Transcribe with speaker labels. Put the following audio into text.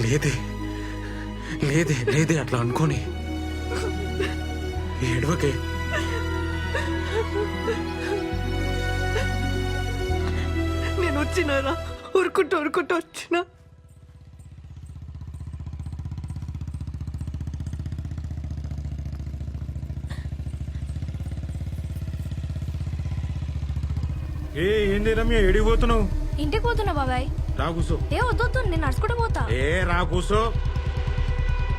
Speaker 1: లేదే లేదే లేదే అట్లా అనుకోని ఏడవకే.
Speaker 2: నేను వచ్చినారా ఉరుకుంటూ వచ్చినా.
Speaker 3: ఏంది రమ్య ఎడిగిపోతున్నావు?
Speaker 4: ఇంటికి పోతున్నా బాబాయ్.
Speaker 3: రా కూసో.
Speaker 4: ఏ వద్దొద్దు, నేను నడుచుకుంటూ పోతా.
Speaker 3: రా కూసో.